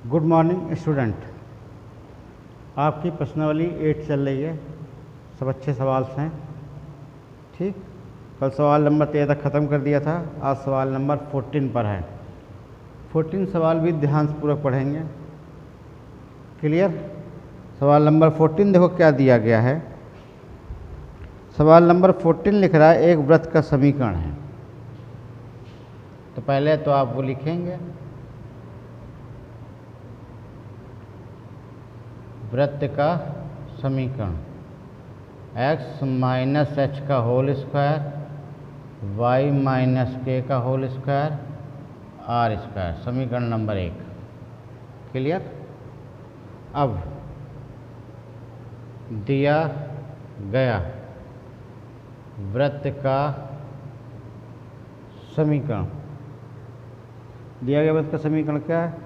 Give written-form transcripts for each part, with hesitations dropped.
Good morning student. आपकी प्रश्नावली 8 चल रही है, सब अच्छे सवाल हैं। ठीक, कल सवाल नंबर 13 तक ख़त्म कर दिया था, आज सवाल नंबर 14 पर है। 14 सवाल भी ध्यानपूर्वक पढ़ेंगे। क्लियर। सवाल नंबर 14 देखो क्या दिया गया है। सवाल नंबर 14 लिख रहा है एक वृत्त का समीकरण है। तो पहले तो आप वो लिखेंगे, वृत्त का समीकरण x माइनस एच का होल स्क्वायर, y माइनस के का होल स्क्वायर, आर स्क्वायर, समीकरण नंबर 1। क्लियर। अब दिया गया वृत्त का समीकरण, दिया गया वृत्त का समीकरण क्या है?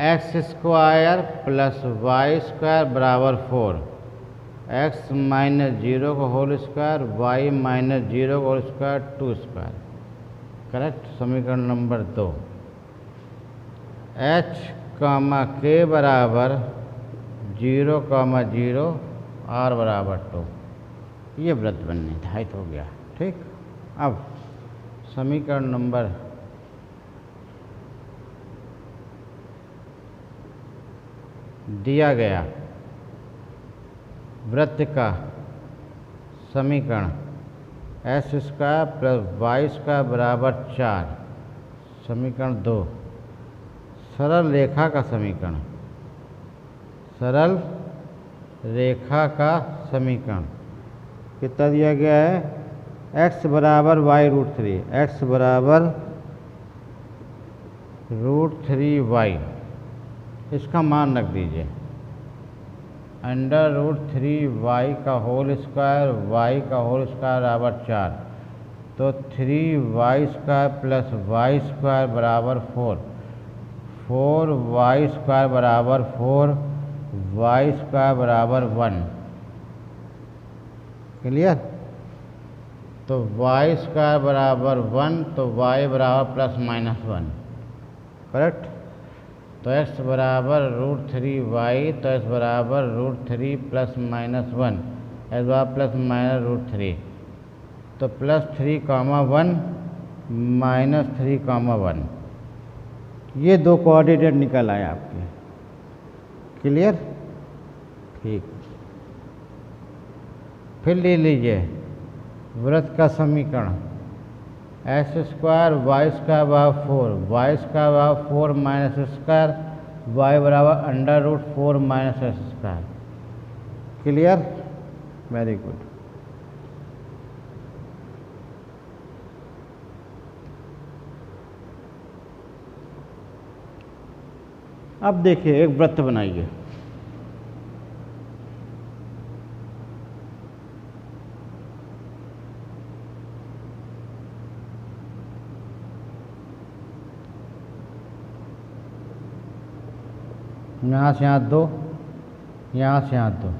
X square plus y square बराबर 4, एक्स माइनस 0 का होल स्क्वायर, वाई माइनस 0 का होल स्क्वायर 2 स्क्वायर। करेक्ट। समीकरण नंबर 2, एच कामा के बराबर 0 कामा 0, आर बराबर 2। ये वृत्त बन निर्धारित हो गया। ठीक। अब समीकरण नंबर दिया गया वृत्त का समीकरण x square plus y square बराबर 4, समीकरण 2। सरल रेखा का समीकरण, सरल रेखा का समीकरण कितना दिया गया है? x बराबर वाई रूट 3, एक्स बराबर √3y, इसका मान रख दीजिए अंडर √3y का होल स्क्वायर, y का होल स्क्वायर बराबर 4, तो 3y square plus y square बराबर 4, 4y स्क्वायर बराबर 4, y स्क्वायर बराबर 1। क्लियर। तो y स्क्वायर बराबर 1, तो y बराबर प्लस माइनस 1। करेक्ट। तो x बराबर √3y, तो x बराबर √3 प्लस माइनस 1, x बराबर प्लस माइनस √3, तो प्लस 3 कामा 1 माइनस 3 कामा 1, ये दो कोऑर्डिनेट निकल आए आपके। क्लियर। ठीक। फिर ले लीजिए वृत्त का समीकरण एक्स स्क्वायर वाई स्क्वायर बराबर 4, वाई स्क्वायर बराबर 4 माइनस स्क्वायर, वाई बराबर under root 4 minus x square. Clear. Very good. अब देखिए एक वृत्त बनाइए। यहाँ से यहाँ 2, यहाँ से यहाँ 2,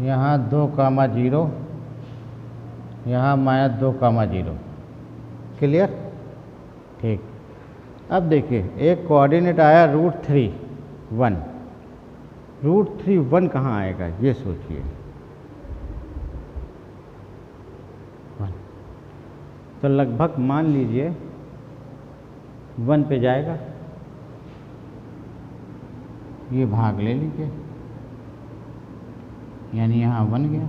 यहाँ 2 कामा 0, यहाँ माइनस 2 कामा 0। क्लियर। ठीक। अब देखिए एक कोऑर्डिनेट आया √3 1, √3 1 कहाँ आएगा ये सोचिए। 1 तो लगभग मान लीजिए 1 पे जाएगा, ये भाग ले लीजिए, यानी यहाँ बन गया,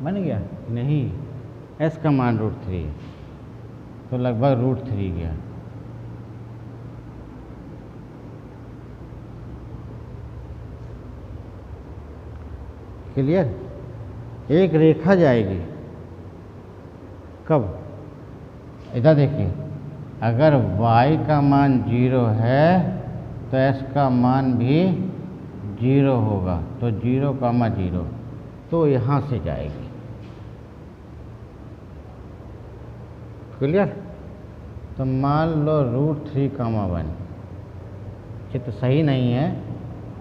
बन गया नहीं, s का मान √3 है, तो लगभग √3 गया। क्लियर। एक रेखा जाएगी कब? इधर देखिए, अगर y का मान 0 है तो s का मान भी 0 होगा, तो 0 कामा 0, तो यहाँ से जाएगी। क्लियर। तो मान लो √3 कामा 1, चित्र सही नहीं है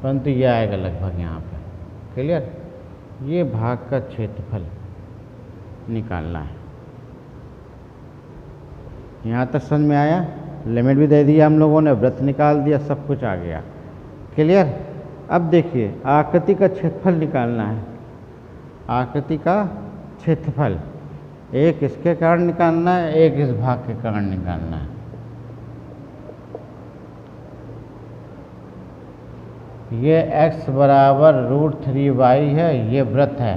परंतु ये आएगा लगभग यहाँ पे। क्लियर। ये भाग का क्षेत्रफल निकालना है। यहाँ तक समझ में आया? लिमिट भी दे दिया हम लोगों ने, वृत्त निकाल दिया, सब कुछ आ गया। क्लियर। अब देखिए आकृति का क्षेत्रफल निकालना है। आकृति का क्षेत्रफल एक इसके कारण निकालना है, एक इस भाग के कारण निकालना है। ये x बराबर √3y है, ये वृत्त है,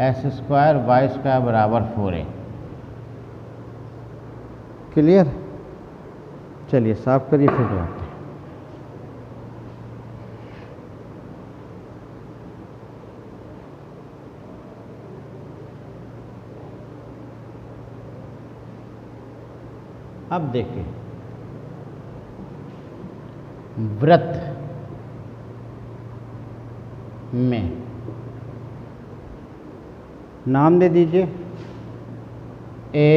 x स्क्वायर वाई स्क्वायर बराबर 4a। क्लियर। चलिए साफ करिए फिर बात। अब देखिए वृत्त में नाम दे दीजिए A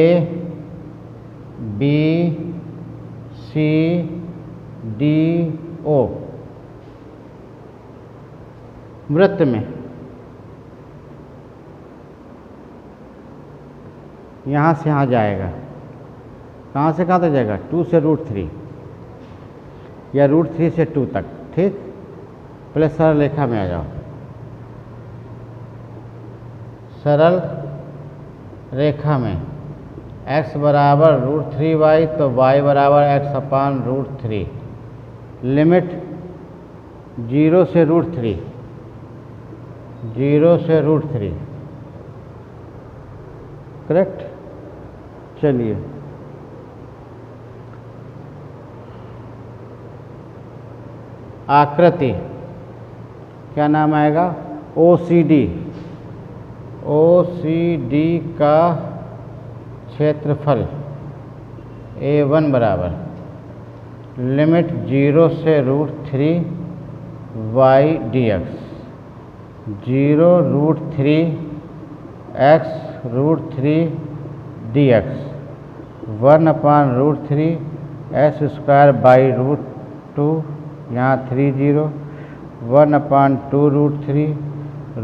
B C D O। वृत्त में यहाँ से यहाँ जाएगा, कहाँ से कहाँ तक जाएगा, 2 से √3 या √3 से 2 तक। ठीक, प्लस सरल रेखा में आ जाओ। सरल रेखा में x बराबर √3y तो y बराबर x/√3। लिमिट 0 से √3, 0 से √3। करेक्ट। चलिए आकृति क्या नाम आएगा, OCD। OCD का क्षेत्रफल A1 बराबर लिमिट 0 से √3 y dx, 0 √3 x √3 dx, 1/√3 s square by √2, यहाँ 3 0, 1/2√3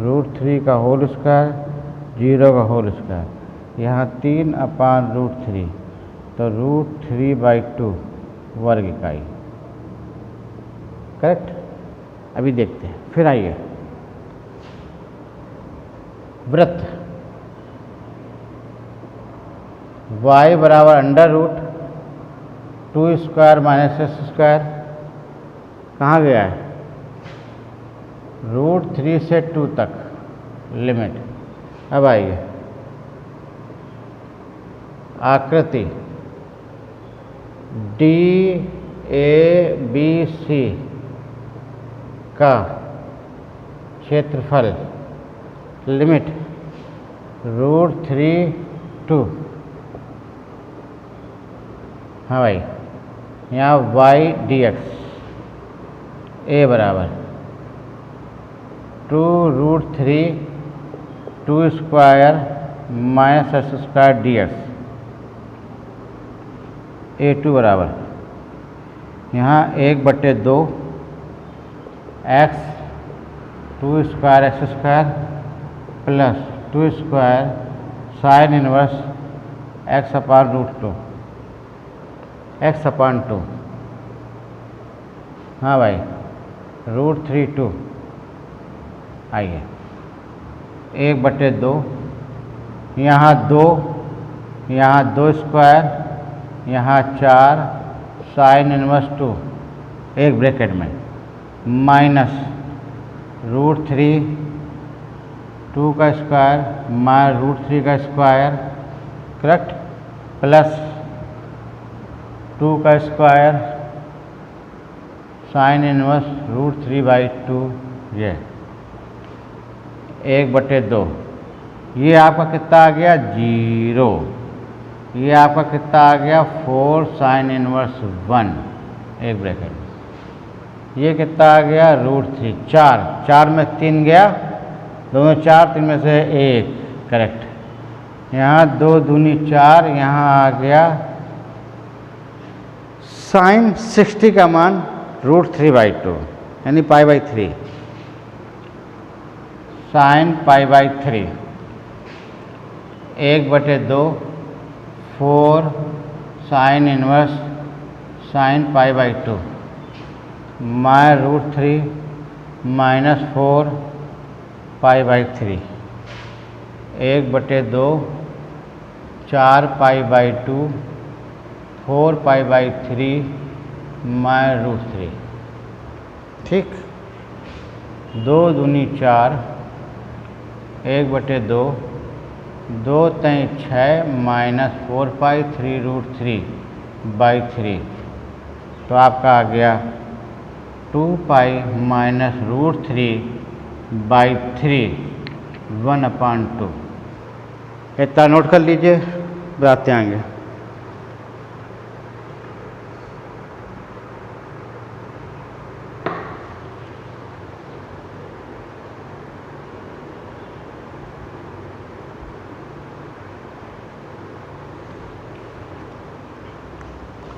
√3 का होल स्क्वायर, 0 का होल स्क्वायर, यहाँ 3/√3 तो √3/2 वर्ग इकाई। करेक्ट। अभी देखते हैं, फिर आइए वृत्त y बराबर √2 स्क्वायर माइनस s स्क्वायर कहाँ गया है, √3 से 2 तक लिमिट। अब आइए आकृति DABC का क्षेत्रफल लिमिट √3 2। हाँ भाई, यहाँ y dx A बराबर 2 √3 2 square minus s square dx। A2 बराबर यहाँ 1/2 x 2 square x square plus 2 square sine inverse x/√2 x/2। हाँ भाई, √3 2। आइए 1/2 यहाँ 2, यहाँ 2 स्क्वायर, यहाँ 4 साइन इनवर्स 2 एक ब्रैकेट में माइनस √3 2 का स्क्वायर माइनस √3 का स्क्वायर। करेक्ट। प्लस 2 का स्क्वायर साइन इनवर्स √3/2 ये 1/2। ये आपका कितना आ गया, 0। ये आपका कितना आ गया, 4 साइन इनवर्स 1 एक ब्रैकेट में। ये कितना आ गया, √3 4 4 में 3 गया, दोनों 4 3 में से 1। करेक्ट। यहाँ 2 दूनी 4, यहाँ आ गया साइन 60 का मान √3/2 यानी π/3 sine π/3 1/2 4 sine inverse sine pi by 2 my root 3 minus 4 pi by 3 1/2 4 pi by 2 4 pi by 3 my root 3। ठीक, 2 दूनी 4 1/2 2 3 6 माइनस 4 पाई 3 रूट 3 बाई 3। तो आपका आ गया 2 पाई माइनस रूट 3 बाई 3 1/2। इतना नोट कर लीजिए, बताते आएंगे।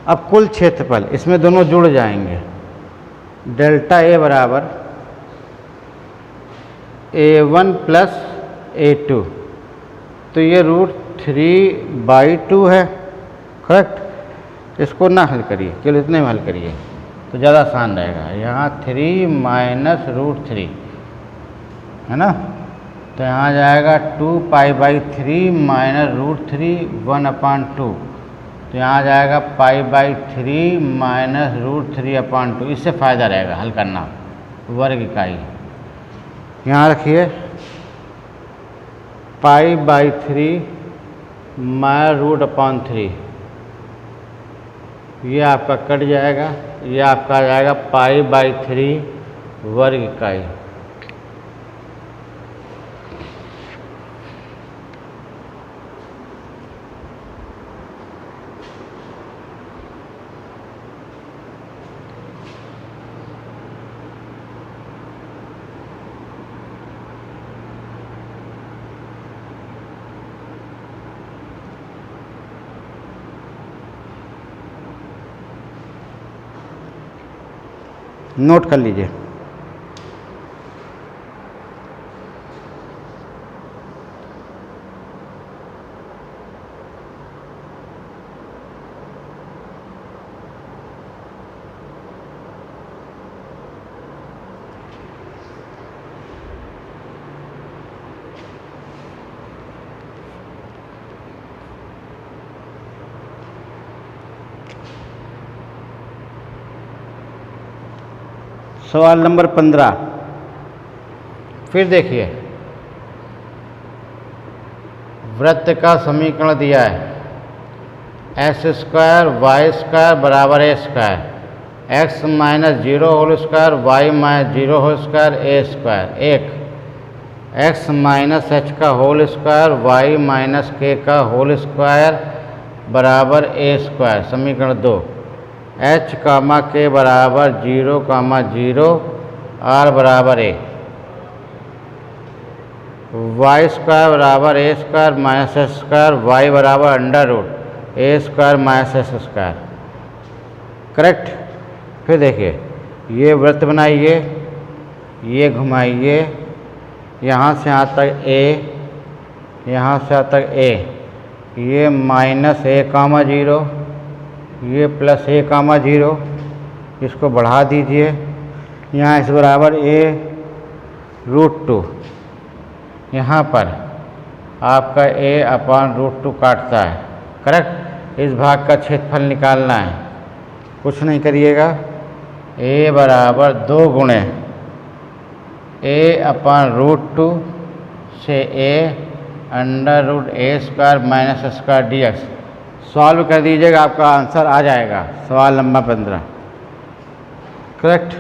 अब कुल क्षेत्रफल इसमें दोनों जुड़ जाएंगे। डेल्टा ए बराबर A1 प्लस A2, तो ये रूट 3/2 है, करेक्ट। इसको ना हल करिए, केवल इतने में हल करिए तो ज़्यादा आसान रहेगा। यहाँ 3 माइनस रूट 3 है ना, तो यहाँ जाएगा 2 पाई बाई 3 माइनस रूट 3 1/2। तो यहाँ जाएगा पाई बाई 3 माइनस रूट 3/2। इससे फ़ायदा रहेगा हल करना, वर्ग इकाई। यहाँ रखिए पाई बाई 3 माइनस रूट/3, ये आपका कट जाएगा, ये आपका आ जाएगा पाई बाई 3 वर्ग इकाई। नोट कर लीजिए। सवाल नंबर 15, फिर देखिए वृत्त का समीकरण दिया है x² y² = x minus 0 whole square y minus 0 whole square a²। एक x माइनस h का whole square y minus k का होल स्क्वायर बराबर a²। समीकरण 2 h, k बराबर 0, 0 r बराबर a। y² बराबर a² माइनस h², y बराबर under root a² minus h²। Correct. फिर देखिए ये वृत्त बनाइए, ये घुमाइए, यहाँ से यहाँ तक a, यहाँ से यहाँ तक a, ये माइनस a, 0, ये प्लस a, 0, इसको बढ़ा दीजिए। यहाँ इस बराबर a√2, यहाँ पर आपका a/√2 काटता है, करेक्ट। इस भाग का क्षेत्रफल निकालना है, कुछ नहीं करिएगा। a बराबर 2 गुणे a/√2 से a√a² minus h² dx। Solve कर दीजिएगा, आपका आंसर आ जाएगा। सवाल नंबर 15, करेक्ट।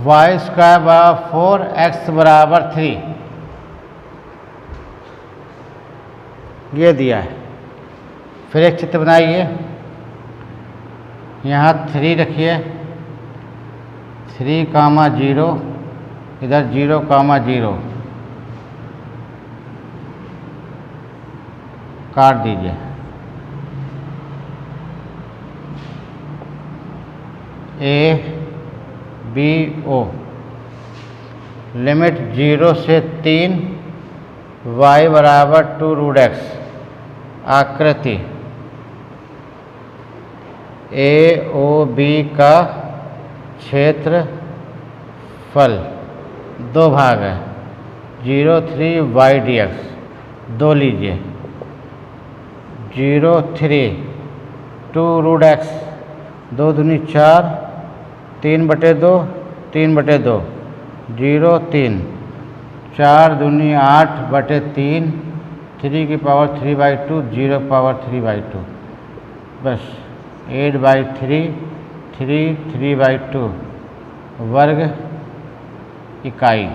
वाई स्क्वायर बराबर 4 एक्स बराबर 3 ये दिया है। फिर एक चित्र बनाइए, यहाँ 3 रखिए, 3, 0, इधर 0, 0 काट दीजिए। ए बी ओ लिमिट 0 से 3 y बराबर 2 रूट एक्स आकृति ए ओ बी का क्षेत्रफल 2 भाग है, 0, 3 y डी एक्स 2 लीजिए, 0, 3 2 रूट एक्स 2 दूनी 4, 3/2 3/2 0, 3 4 दूनी 8/3 3 की पावर 3/2 0 पावर 3/2 बस 8/3 3 3/2 वर्ग इकाई।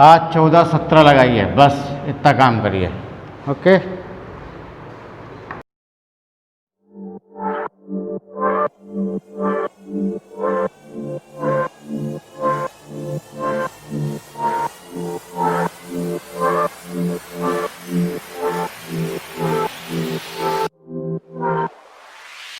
आज 14 17 लगाइए, बस इतना काम करिए। ओके।